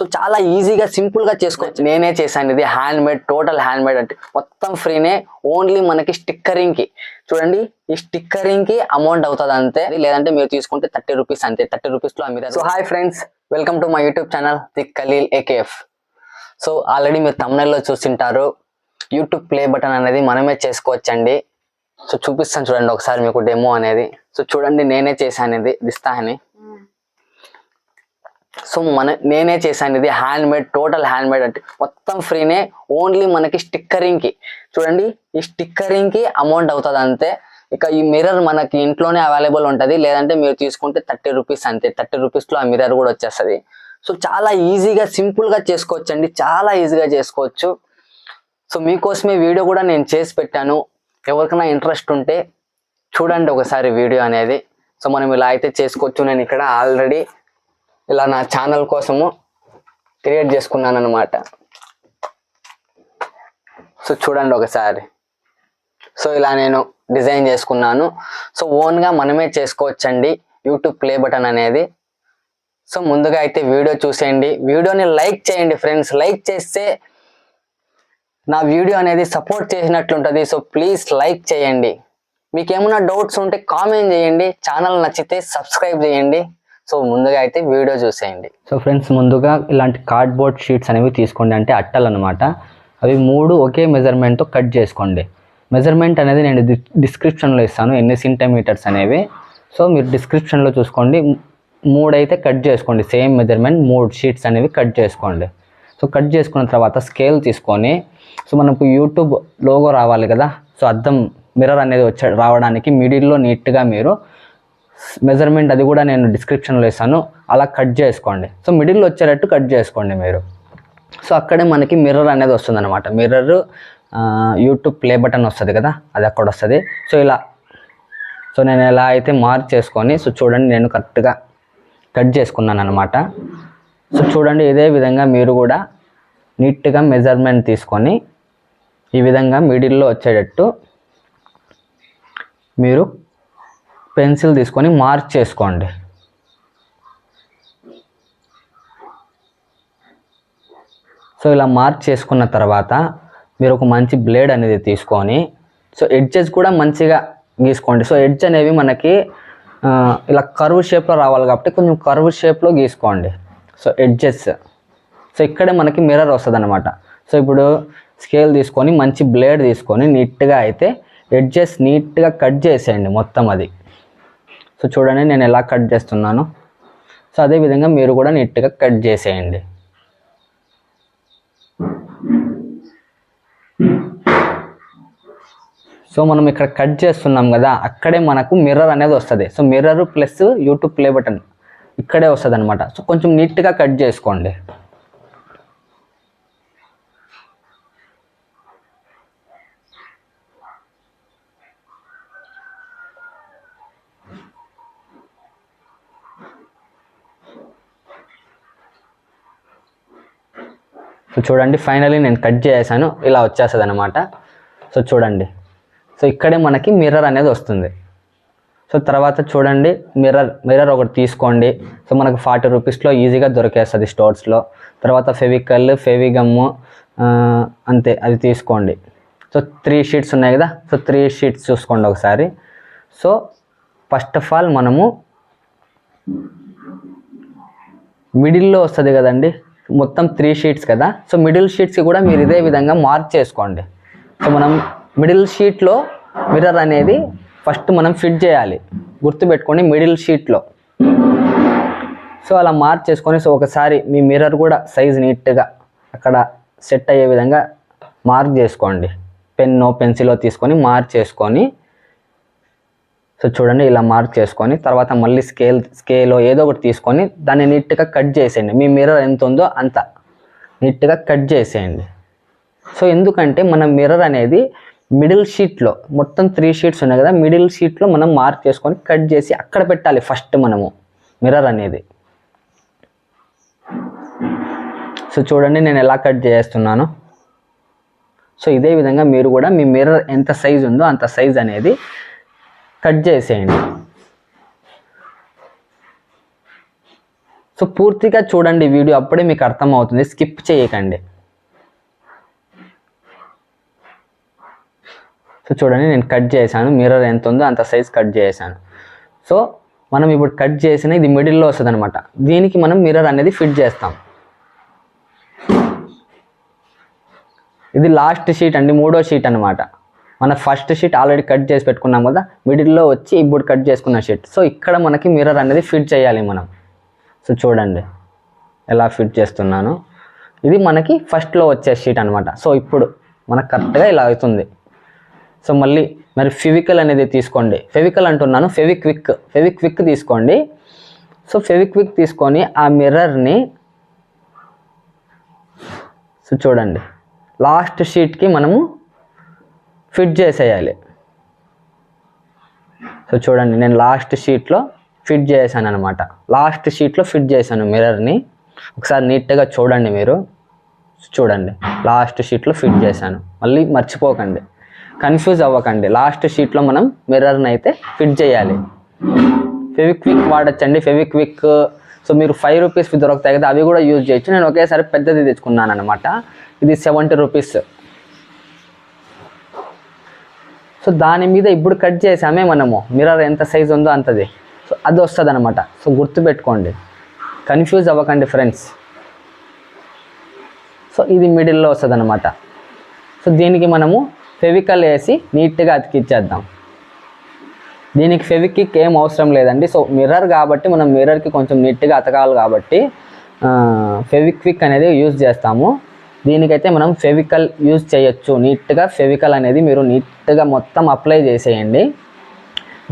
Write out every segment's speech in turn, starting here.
So చాలా ఈజీగా simple గా చేసుకోవచ్చు. నేనే చేశాను, ఇది hand made, total hand made అంటే మొత్తం ఫ్రీనే. ఓన్లీ మనకి స్టిక్కరింగ్ కి చూడండి, ఈ స్టిక్కరింగ్ కి అమౌంట్ అవుతుంది అంతే, లేదంటే మీరు తీసుకుంటే 30 రూపీస్ అంతే. 30 రూపీస్ లో అమ్మిరారు. So hi friends, welcome to my YouTube channel the Khaleel AKF. So already మీరు thumbnail లో చూసింటారు, యూట్యూబ్ ప్లే బటన్ అనేది మనమే చేసుకోవచ్చండి. సో చూపిస్తాను చూడండి ఒకసారి మీకు డెమో అనేది. సో చూడండి, నేనే చేశాను ఇది, దిస్తా అని. సో నేనే చేశాను, ఇది hand made, total hand made అంటే మొత్తం ఫ్రీనే. ఓన్లీ మనకి స్టిక్కరింగ్ కి చూడండి, ఈ స్టిక్కరింగ్ కి అమౌంట్ అవుతుంది అంతే. ఇక ఈ మిర్రర్ మనకి ఇంట్లోనే అవైలబుల్ ఉంటుంది, లేదంటే మీరు తీసుకుంటే 30 రూపీస్ అంతే. 30 రూపీస్ లో ఆ మిర్రర్ కూడా వచ్చేస్తుంది. సో చాలా ఈజీగా సింపుల్ గా చేసుకోవచ్చు అండి, చాలా ఈజీగా చేసుకోవచ్చు. సో మీకోసమే వీడియో కూడా నేను చేసి పెట్టాను, ఎవరికైనా ఇంట్రెస్ట్ ఉంటే చూడండి ఒకసారి వీడియో అనేది. సో మనం ఇలా అయితే చేసుకోవచ్చు. నేను ఇక్కడ ఆల్రెడీ ఇలా నా ఛానల్ కోసము క్రియేట్ చేసుకున్నాను అనమాట. సో చూడండి ఒకసారి. సో ఇలా నేను డిజైన్ చేసుకున్నాను. సో ఓన్గా మనమే చేసుకోవచ్చండి యూట్యూబ్ ప్లే బటన్ అనేది. సో ముందుగా అయితే వీడియో చూసేయండి, వీడియోని లైక్ చేయండి ఫ్రెండ్స్. లైక్ చేస్తే నా వీడియో అనేది సపోర్ట్ చేసినట్లుంటుంది. సో ప్లీజ్ లైక్ చేయండి. మీకు ఏమైనా డౌట్స్ ఉంటే కామెంట్ చేయండి, ఛానల్ నచ్చితే సబ్స్క్రైబ్ చేయండి. సో ముందుగా అయితే వీడియో చూసేయండి. సో ఫ్రెండ్స్, ముందుగా ఇలాంటి కార్డ్బోర్డ్ షీట్స్ అనేవి తీసుకోండి, అంటే అట్టలు అనమాట. అవి 3 ఒకే మెజర్మెంట్తో కట్ చేసుకోండి. మెజర్మెంట్ అనేది నేను డిస్క్రిప్షన్లో ఇస్తాను, ఎన్ని సెంటీమీటర్స్ అనేవి. సో మీరు డిస్క్రిప్షన్లో చూసుకోండి. 3 అయితే కట్ చేసుకోండి, సేమ్ మెజర్మెంట్ 3 షీట్స్ అనేవి కట్ చేసుకోండి. సో కట్ చేసుకున్న తర్వాత స్కేల్ తీసుకొని, సో మనకు యూట్యూబ్ లోగో రావాలి కదా, సో అద్దం మిర్రర్ అనేది రావడానికి మిడిల్లో నీట్గా మీరు మెజర్మెంట్, అది కూడా నేను డిస్క్రిప్షన్లో ఇస్తాను, అలా కట్ చేసుకోండి. సో మిడిల్లో వచ్చేటట్టు కట్ చేసుకోండి మీరు. సో అక్కడే మనకి మిర్రర్ అనేది వస్తుంది అనమాట. మిర్రర్ యూట్యూబ్ ప్లే బటన్ వస్తుంది కదా, అది అక్కడ వస్తుంది. సో ఇలా, సో నేను ఎలా అయితే మార్క్ చేసుకొని, సో చూడండి నేను కరెక్ట్గా కట్ చేసుకున్నాను అనమాట. సో చూడండి, ఇదే విధంగా మీరు కూడా నీట్గా మెజర్మెంట్ తీసుకొని ఈ విధంగా మిడిల్లో వచ్చేటట్టు మీరు పెన్సిల్ తీసుకొని మార్క్ చేసుకోండి. సో ఇలా మార్క్ చేసుకున్న తర్వాత మీరు ఒక మంచి బ్లేడ్ అనేది తీసుకొని, సో ఎడ్జెస్ కూడా మంచిగా గీసుకోండి. సో ఎడ్జ్ అనేవి మనకి ఇలా కర్వ్ షేప్లో రావాలి కాబట్టి కొంచెం కర్వ్ షేప్లో గీసుకోండి. సో ఎడ్జెస్, సో ఇక్కడే మనకి మిర్రర్ వస్తుంది అనమాట. సో ఇప్పుడు స్కేల్ తీసుకొని మంచి బ్లేడ్ తీసుకొని నీట్గా అయితే ఎడ్జెస్ నీట్గా కట్ చేసేయండి మొత్తం అది. సో చూడండి నేను ఎలా కట్ చేస్తున్నాను. సో అదేవిధంగా మీరు కూడా నీట్గా కట్ చేసేయండి. సో మనం ఇక్కడ కట్ చేస్తున్నాం కదా, అక్కడే మనకు మిర్రర్ అనేది వస్తుంది. So mirror plus YouTube play button ఇక్కడే వస్తుంది అనమాట. సో కొంచెం నీట్గా కట్ చేసుకోండి. సో చూడండి, ఫైనలీ నేను కట్ చేసాను, ఇలా వచ్చేస్తుంది అనమాట. సో చూడండి, సో ఇక్కడే మనకి మిర్రర్ అనేది వస్తుంది. సో తర్వాత చూడండి, మిర్రర్ ఒకటి తీసుకోండి. సో మనకు 40 రూపీస్లో ఈజీగా దొరికేస్తుంది స్టోర్స్లో. తర్వాత ఫెవికల్, ఫెవిగమ్ము అంతే, అది తీసుకోండి. సో 3 షీట్స్ ఉన్నాయి కదా, సో 3 షీట్స్ చూసుకోండి ఒకసారి. సో ఫస్ట్ ఆఫ్ ఆల్ మనము మిడిల్లో వస్తుంది కదండి, మొత్తం 3 షీట్స్ కదా. సో మిడిల్ షీట్స్కి కూడా మీరు ఇదే విధంగా మార్క్ చేసుకోండి. సో మనం మిడిల్ షీట్లో మిర్రర్ అనేది ఫస్ట్ మనం ఫిట్ చేయాలి, గుర్తుపెట్టుకోండి మిడిల్ షీట్లో. సో అలా మార్క్ చేసుకొని, సో ఒకసారి మీ మిర్రర్ కూడా సైజ్ నీట్గా అక్కడ సెట్ అయ్యే విధంగా మార్క్ చేసుకోండి. పెన్నో పెన్సిలో తీసుకొని మార్క్ చేసుకొని, సో చూడండి ఇలా మార్క్ చేసుకొని తర్వాత మళ్ళీ స్కేలో ఏదో ఒకటి తీసుకొని దాన్ని నీట్గా కట్ చేసేయండి. మీ మిర్రర్ ఎంత ఉందో అంత నీట్గా కట్ చేసేయండి. సో ఎందుకంటే మన మిర్రర్ అనేది మిడిల్ షీట్లో మొత్తం 3 షీట్స్ ఉన్నాయి కదా, మిడిల్ షీట్లో మనం మార్క్ చేసుకొని కట్ చేసి అక్కడ పెట్టాలి ఫస్ట్ మనము మిర్రర్ అనేది. సో చూడండి నేను ఎలా కట్ చేస్తున్నాను. సో ఇదే విధంగా మీరు కూడా మీ మిర్రర్ ఎంత సైజ్ ఉందో అంత సైజ్ అనేది కట్ చేసేయండి. సో పూర్తిగా చూడండి వీడియో, అప్పుడే మీకు అర్థమవుతుంది, స్కిప్ చేయకండి. సో చూడండి నేను కట్ చేశాను, మిర్రర్ ఎంత ఉందో అంత సైజ్ కట్ చేశాను. సో మనం ఇప్పుడు కట్ చేసిన ఇది మిడిల్లో వస్తుంది అనమాట. దీనికి మనం మిర్రర్ అనేది ఫిట్ చేస్తాం. ఇది లాస్ట్ షీట్ అండి, 3వ షీట్ అనమాట. మన ఫస్ట్ షీట్ ఆల్రెడీ కట్ చేసి పెట్టుకున్నాం కదా, మిడిల్లో వచ్చి ఇప్పుడు కట్ చేసుకున్న షీట్. సో ఇక్కడ మనకి మిర్రర్ అనేది ఫిట్ చేయాలి మనం. సో చూడండి ఎలా ఫిట్ చేస్తున్నాను. ఇది మనకి ఫస్ట్లో వచ్చే షీట్ అనమాట. సో ఇప్పుడు మనకు కరెక్ట్గా ఇలా అవుతుంది. సో మళ్ళీ మరి ఫెవికల్ అనేది తీసుకోండి, ఫెవికల్ అంటున్నాను, ఫెవిక్విక్ తీసుకోండి. సో ఫెవిక్విక్ తీసుకొని ఆ మిర్రర్ని సో చూడండి లాస్ట్ షీట్కి మనము ఫిట్ చేసేయాలి. సో చూడండి నేను లాస్ట్ షీట్లో ఫిట్ చేశాను అనమాట. లాస్ట్ షీట్లో ఫిట్ చేశాను మిర్రర్ని. ఒకసారి నీట్గా చూడండి మీరు, చూడండి లాస్ట్ షీట్లో ఫిట్ చేశాను. మళ్ళీ మర్చిపోకండి, కన్ఫ్యూజ్ అవ్వకండి. లాస్ట్ షీట్లో మనం మిర్రర్ని అయితే ఫిట్ చేయాలి. ఫెవిక్విక్ వాడచ్చండి, ఫెవిక్విక్. సో మీరు 5 రూపీస్కి దొరుకుతాయి కదా, అవి కూడా యూజ్ చేయొచ్చు. నేను ఒకేసారి పెద్దది తెచ్చుకున్నాను అనమాట. ఇది 70 రూపీస్. సో దాని మీద ఇప్పుడు కట్ చేసామే మనము, మిర్రర్ ఎంత సైజ్ ఉందో అంతది. సో అది వస్తుంది అనమాట. సో గుర్తుపెట్టుకోండి, కన్ఫ్యూజ్ అవ్వకండి ఫ్రెండ్స్. సో ఇది మిడిల్లో వస్తుంది అనమాట. సో దీనికి మనము ఫెవికల్ వేసి నీట్గా అతికిచ్చేద్దాం. దీనికి ఫెవిక్విక్ ఏం అవసరం లేదండి. సో మిర్రర్ కాబట్టి మనం మిర్రర్కి కొంచెం నీట్గా అతకాలి కాబట్టి ఫెవిక్విక్ అనేది యూజ్ చేస్తాము. దీనికైతే మనం ఫెవికల్ యూజ్ చేయొచ్చు. నీట్గా ఫెవికల్ అనేది మీరు నీట్గా మొత్తం అప్లై చేసేయండి.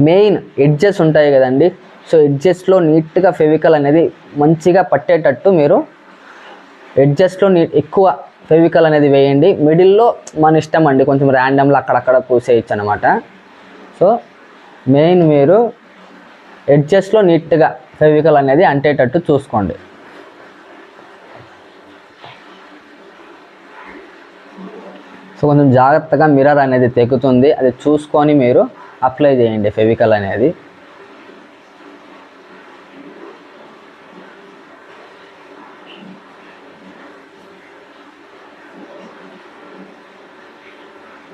మెయిన్ ఎడ్జెస్ ఉంటాయి కదండి, సో ఎడ్జెస్లో నీట్గా ఫెవికల్ అనేది మంచిగా పట్టేటట్టు మీరు ఎడ్జెస్లో ఎక్కువ ఫెవికల్ అనేది వేయండి. మిడిల్లో మన ఇష్టం అండి, కొంచెం ర్యాండమ్లో అక్కడక్కడ పూసేయచ్చు అనమాట. సో మెయిన్ మీరు ఎడ్జెస్లో నీట్గా ఫెవికల్ అనేది అంటేటట్టు చూసుకోండి. సో కొంచెం జాగ్రత్తగా మిర్రర్ అనేది తెగుతుంది, అది చూసుకొని మీరు అప్లై చేయండి ఫెవికల్ అనేది.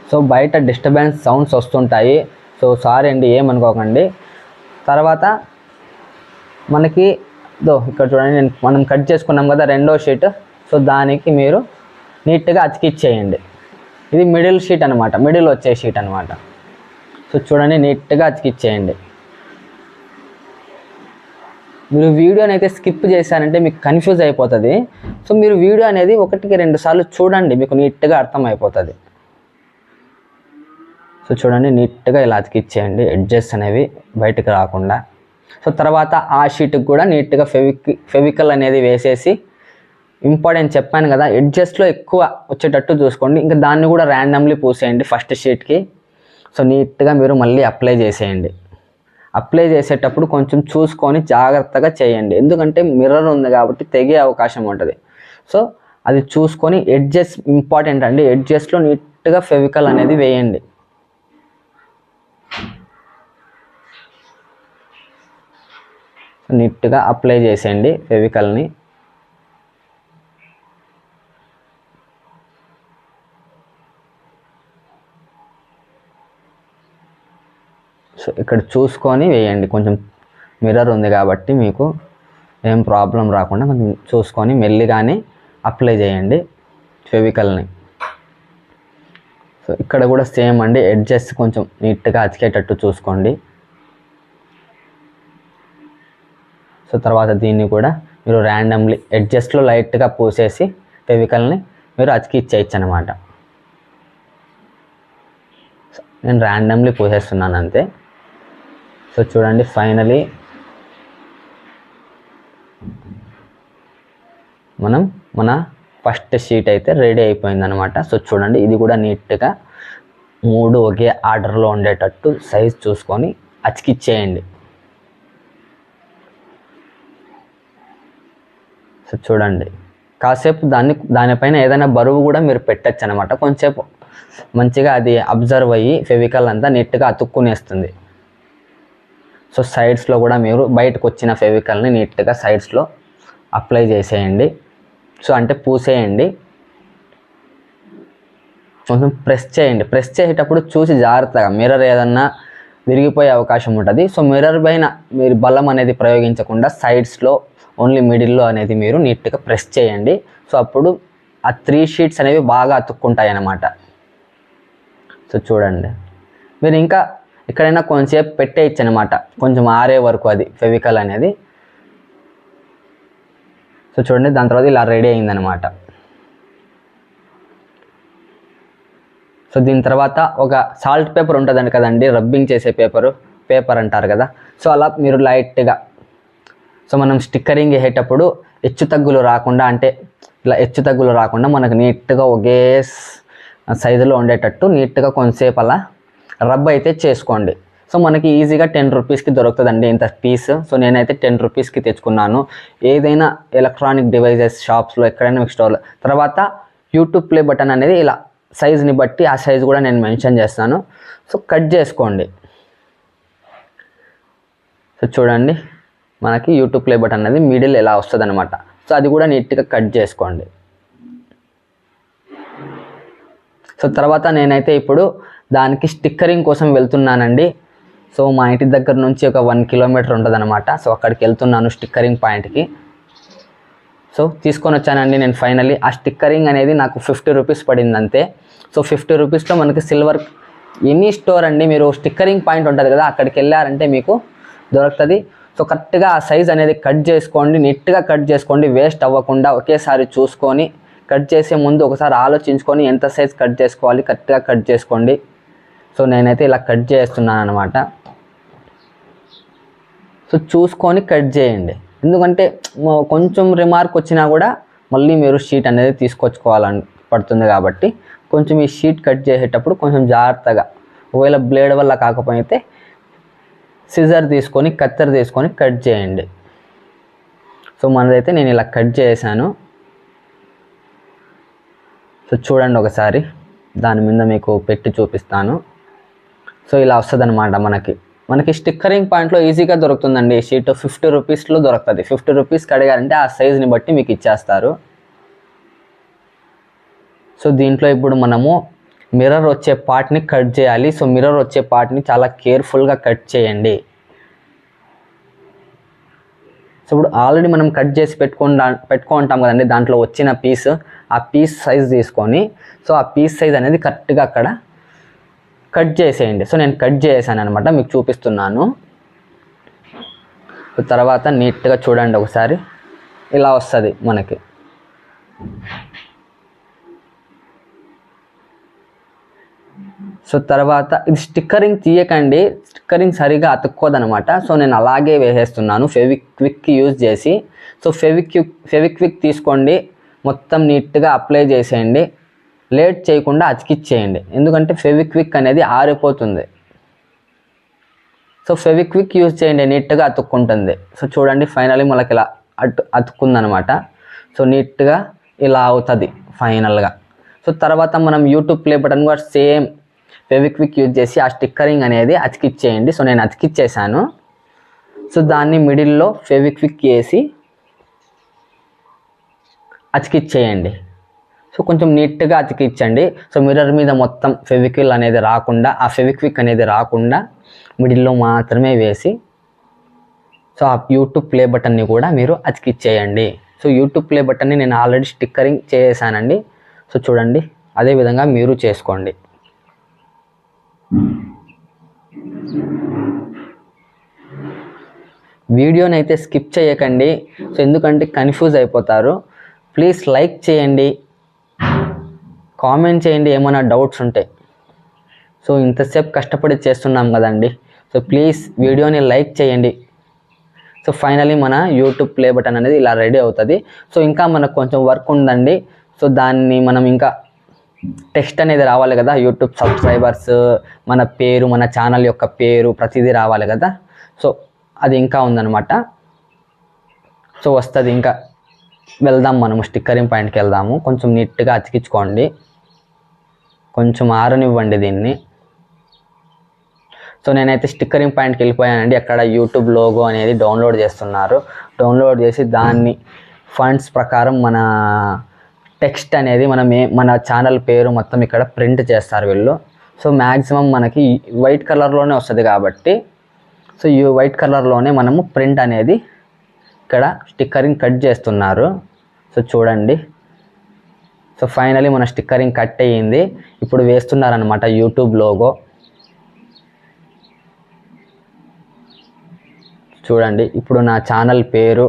సో బయట డిస్టర్బెన్స్ సౌండ్స్ వస్తుంటాయి, సో సారీ అండి, ఏమనుకోకండి. తర్వాత మనకి ఇక్కడ చూడండి, మనం కట్ చేసుకున్నాం కదా 2వ షీట్. సో దానికి మీరు నీట్గా అతికిచ్చేయండి. ఇది మిడిల్ షీట్ అనమాట, మిడిల్ వచ్చే షీట్ అనమాట. సో చూడండి నీట్గా అతికిచ్చేయండి. మీరు వీడియోని అయితే స్కిప్ చేశారంటే మీకు కన్ఫ్యూజ్ అయిపోతుంది. సో మీరు వీడియో అనేది 1కి 2 సార్లు చూడండి, మీకు నీట్గా అర్థమైపోతుంది. సో చూడండి నీట్గా ఇలా అతికిచ్చేయండి, ఎడ్జెస్ అనేవి బయటకు రాకుండా. సో తర్వాత ఆ షీట్కి కూడా నీట్గా ఫెవికల్ అనేది వేసేసి, ఇంపార్టెంట్ చెప్పాను కదా, ఎడ్జెస్ట్లో ఎక్కువ వచ్చేటట్టు చూసుకోండి. ఇంకా దాన్ని కూడా ర్యాండమ్లీ పూసేయండి ఫస్ట్ షీట్కి. సో నీట్గా మీరు మళ్ళీ అప్లై చేసేయండి. అప్లై చేసేటప్పుడు కొంచెం చూసుకొని జాగ్రత్తగా చేయండి, ఎందుకంటే మిర్రర్ ఉంది కాబట్టి తెగే అవకాశం ఉంటుంది. సో అది చూసుకొని ఎడ్జెస్ ఇంపార్టెంట్ అండి, ఎడ్జెస్లో నీట్గా ఫెవికల్ అనేది వేయండి. నీట్గా అప్లై చేసేయండి ఫెవికల్ని. సో ఇక్కడ చూసుకొని వేయండి, కొంచెం మిర్రర్ ఉంది కాబట్టి మీకు ఏం ప్రాబ్లం రాకుండా కొంచెం చూసుకొని మెల్లిగానే అప్లై చేయండి ఫెవికల్ని. సో ఇక్కడ కూడా సేమ్ అండి, ఎడ్జెస్ కొంచెం నీట్గా అతికేటట్టు చూసుకోండి. సో తర్వాత దీన్ని కూడా మీరు ర్యాండమ్లీ ఎడ్జస్ట్లో లైట్గా పూసేసి ఫెవికల్ని మీరు అతికిచ్చేయచ్చు అనమాట. నేను ర్యాండమ్లీ పూసేస్తున్నాను అంతే. సో చూడండి ఫైనలీ మన ఫస్ట్ షీట్ అయితే రెడీ అయిపోయింది అనమాట. సో చూడండి ఇది కూడా నీట్గా 3 ఒకే ఆర్డర్లో ఉండేటట్టు సైజ్ చూసుకొని అతికిచ్చేయండి. సో చూడండి కాసేపు దానిపైన ఏదైనా బరువు కూడా మీరు పెట్టచ్చు అనమాట. కొంచెంసేపు మంచిగా అది అబ్జర్వ్ అయ్యి ఫెవికల్ అంతా నీట్గా అతుక్కునేస్తుంది. సో సైడ్స్లో కూడా మీరు బయటకు వచ్చిన ఫెవికల్ని నీట్గా సైడ్స్లో అప్లై చేసేయండి. సో అంటే పూసేయండి. కొంచెం ప్రెస్ చేయండి. ప్రెస్ చేసేటప్పుడు చూసి జాగ్రత్తగా, మిర్రర్ ఏదన్నా విరిగిపోయే అవకాశం ఉంటుంది. సో మిర్రర్ పైన మీరు బలం అనేది ప్రయోగించకుండా సైడ్స్లో ఓన్లీ మిడిల్లో అనేది మీరు నీట్గా ప్రెస్ చేయండి. సో అప్పుడు ఆ 3 షీట్స్ అనేవి బాగా అతుక్కుంటాయి అన్నమాట. సో చూడండి, మీరు ఇంకా ఎక్కడైనా కొంచెంసేపు పెట్టేయచ్చు అనమాట, కొంచెం ఆరే వరకు అది ఫెవికల్ అనేది. సో చూడండి, దాని తర్వాత ఇలా రెడీ అయిందనమాట. సో దీని తర్వాత ఒక సాల్ట్ పేపర్ ఉంటుందండి కదండి, రబ్బింగ్ చేసే పేపర్ అంటారు కదా. సో అలా మీరు లైట్గా, సో మనం స్టిక్కరింగ్ వేసేటప్పుడు హెచ్చు తగ్గులు రాకుండా, అంటే ఇలా హెచ్చు తగ్గులు రాకుండా మనకు నీట్గా ఒకే సైజులో ఉండేటట్టు నీట్గా కొంచెంసేపు అలా రబ్ అయితే చేసుకోండి. సో మనకి ఈజీగా 10 రూపీస్కి దొరుకుతుందండి ఇంత పీస్. సో నేనైతే 10 రూపీస్కి తెచ్చుకున్నాను. ఏదైనా ఎలక్ట్రానిక్ డివైజెస్ షాప్స్లో ఎక్కడైనా మీకు స్టోర్లో. తర్వాత యూట్యూబ్ ప్లే బటన్ అనేది ఇలా సైజుని బట్టి, ఆ సైజు కూడా నేను మెన్షన్ చేస్తాను. సో కట్ చేసుకోండి. సో చూడండి, మనకి యూట్యూబ్ ప్లే బటన్ అనేది మిడిల్ ఎలా వస్తుంది అనమాట. సో అది కూడా నీట్గా కట్ చేసుకోండి. సో తర్వాత నేనైతే ఇప్పుడు దానికి స్టిక్కరింగ్ కోసం వెళ్తున్నానండి. సో మా ఇంటి దగ్గర నుంచి ఒక 1 కిలోమీటర్ ఉంటుంది అనమాట. సో అక్కడికి వెళ్తున్నాను స్టిక్కరింగ్ పాయింట్కి. సో తీసుకొని వచ్చానండి నేను ఫైనల్లీ. ఆ స్టిక్కరింగ్ అనేది నాకు 50 రూపీస్ పడింది అంతే. సో 50 రూపీస్లో మనకి సిల్వర్ ఎనీ స్టోర్ అండి, మీరు స్టిక్కరింగ్ పాయింట్ ఉంటుంది కదా, అక్కడికి వెళ్ళారంటే మీకు దొరుకుతుంది. సో కరెక్ట్గా ఆ సైజ్ అనేది కట్ చేసుకోండి, నీట్గా కట్ చేసుకోండి, వేస్ట్ అవ్వకుండా ఒకేసారి చూసుకొని కట్ చేసే ముందు ఒకసారి ఆలోచించుకొని ఎంత సైజ్ కట్ చేసుకోవాలి, కరెక్ట్గా కట్ చేసుకోండి. సో నేనైతే ఇలా కట్ చేస్తున్నాను అనమాట. సో చూసుకొని కట్ చేయండి, ఎందుకంటే కొంచెం రిమార్క్ వచ్చినా కూడా మళ్ళీ మీరు షీట్ అనేది తీసుకొచ్చుకోవాలని పడుతుంది కాబట్టి కొంచెం ఈ షీట్ కట్ చేసేటప్పుడు కొంచెం జాగ్రత్తగా, ఒకవేళ బ్లేడ్ వల్ల కాకపోతే సిజర్ తీసుకొని, కత్తెర తీసుకొని కట్ చేయండి. సో మనదైతే నేను ఇలా కట్ చేశాను. సో చూడండి, ఒకసారి దాని మీద మీకు పెట్టి చూపిస్తాను. సో ఇలా వస్తుంది అనమాట. మనకి స్టిక్కరింగ్ పాయింట్లో ఈజీగా దొరుకుతుందండి. షీట్ 50 రూపీస్లో దొరుకుతుంది. 50 రూపీస్కి అడిగారంటే ఆ సైజుని బట్టి మీకు ఇచ్చేస్తారు. సో దీంట్లో ఇప్పుడు మనము మిర్రర్ వచ్చే పార్ట్ని కట్ చేయాలి. సో మిర్రర్ వచ్చే పార్ట్ని చాలా కేర్ఫుల్గా కట్ చేయండి. సో ఇప్పుడు ఆల్రెడీ మనం కట్ చేసి పెట్టుకుంటాం కదండి, దాంట్లో వచ్చిన పీస్, ఆ పీస్ సైజ్ తీసుకొని, సో ఆ పీస్ సైజ్ అనేది కరెక్ట్గా అక్కడ కట్ చేసేయండి. సో నేను కట్ చేసాను అనమాట, మీకు చూపిస్తున్నాను. తర్వాత నీట్గా చూడండి ఒకసారి, ఇలా వస్తుంది మనకి. సో తర్వాత ఇది స్టిక్కరింగ్ తీయకండి, స్టిక్కరింగ్ సరిగా అతుక్కోదనమాట. సో నేను అలాగే వేసేస్తున్నాను ఫెవిక్విక్ యూజ్ చేసి. సో ఫెవిక్విక్ తీసుకోండి, మొత్తం నీట్గా అప్లై చేసేయండి, లేట్ చేయకుండా అతికిచ్చేయండి, ఎందుకంటే ఫెవిక్విక్ అనేది ఆరిపోతుంది. సో ఫెవిక్విక్ యూజ్ చేయండి, నీట్గా అతుక్కుంటుంది. సో చూడండి, ఫైనల్లీ మనకి ఇలా అతుక్కుందనమాట. సో నీట్గా ఇలా అవుతుంది ఫైనల్గా. సో తర్వాత మనం యూట్యూబ్ ప్లే బటన్ కూడా సేమ్ ఫెవిక్విక్ యూజ్ చేసి ఆ స్టిక్కరింగ్ అనేది అతికిచ్చేయండి. సో నేను అతికిచ్చేసాను. సో దాన్ని మిడిల్లో ఫెవిక్విక్ వేసి అతికిచ్చేయండి. సో కొంచెం నీట్గా అతికిచ్చండి. సో మిర్రర్ మీద మొత్తం ఫెవిక్విక్ అనేది రాకుండా మిడిల్లో మాత్రమే వేసి, సో ఆ యూట్యూబ్ ప్లే బటన్ని కూడా మీరు అతికిచ్చేయండి. సో యూట్యూబ్ ప్లే బటన్ని నేను ఆల్రెడీ స్టిక్కరింగ్ చేసానండి. సో చూడండి, అదేవిధంగా మీరు చేసుకోండి. వీడియోని అయితే స్కిప్ చేయకండి, సో ఎందుకంటే కన్ఫ్యూజ్ అయిపోతారు. ప్లీజ్ లైక్ చేయండి, కామెంట్ చేయండి ఏమైనా డౌట్స్ ఉంటే. సో ఇంతసేపు కష్టపడి చేస్తున్నాం కదండి, సో ప్లీజ్ వీడియోని లైక్ చేయండి. సో ఫైనలీ మన యూట్యూబ్ ప్లే బటన్ అనేది ఇలా రెడీ అవుతుంది. సో ఇంకా మనకు కొంచెం వర్క్ ఉందండి. సో దాన్ని మనం ఇంకా టెక్స్ట్ అనేది రావాలి కదా, యూట్యూబ్ సబ్స్క్రైబర్స్, మన పేరు, మన ఛానల్ యొక్క పేరు ప్రతిదీ రావాలి కదా. సో అది ఇంకా ఉందన్నమాట. సో వస్తుంది, ఇంకా వెళ్దాం, మనము స్టిక్కరింగ్ పాయింట్కి వెళ్దాము. కొంచెం నీట్గా అతికించుకోండి, కొంచెం ఆరనివ్వండి దీన్ని. సో నేనైతే స్టిక్కరింగ్ పాయింట్కి వెళ్ళిపోయానండి. అక్కడ యూట్యూబ్ లోగో అనేది డౌన్లోడ్ చేస్తున్నారు. డౌన్లోడ్ చేసి దాన్ని ఫండ్స్ ప్రకారం మన టెక్స్ట్ అనేది మన ఛానల్ పేరు మొత్తం ఇక్కడ ప్రింట్ చేస్తారు వీళ్ళు. సో మ్యాక్సిమం మనకి వైట్ కలర్లోనే వస్తుంది కాబట్టి సో ఈ వైట్ కలర్లోనే మనము ప్రింట్ అనేది ఇక్కడ స్టిక్కరింగ్ కట్ చేస్తున్నారు. సో చూడండి. సో ఫైనలీ మన స్టిక్కరింగ్ కట్ అయ్యింది. ఇప్పుడు వేస్తున్నారనమాట యూట్యూబ్ లోగో. చూడండి ఇప్పుడు నా ఛానల్ పేరు.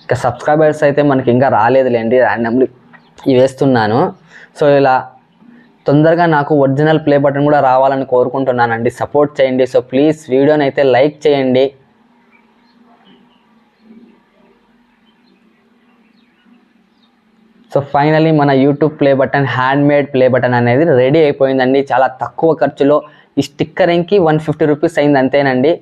ఇంకా సబ్స్క్రైబర్స్ అయితే మనకి ఇంకా రాలేదులేండి, ర్యాండమ్లీ వేస్తున్నాను. సో ఇలా తొందరగా నాకు ఒరిజినల్ ప్లే బటన్ కూడా రావాలని కోరుకుంటున్నానండి. సపోర్ట్ చేయండి. సో ప్లీజ్ వీడియోని అయితే లైక్ చేయండి. సో ఫైనలీ మన YouTube play button, handmade play button అనేది రెడీ అయిపోయిందండి. చాలా తక్కువ ఖర్చులో ఈ స్టిక్కరింగ్కి 150 రూపీస్ అయింది అంతేనండి.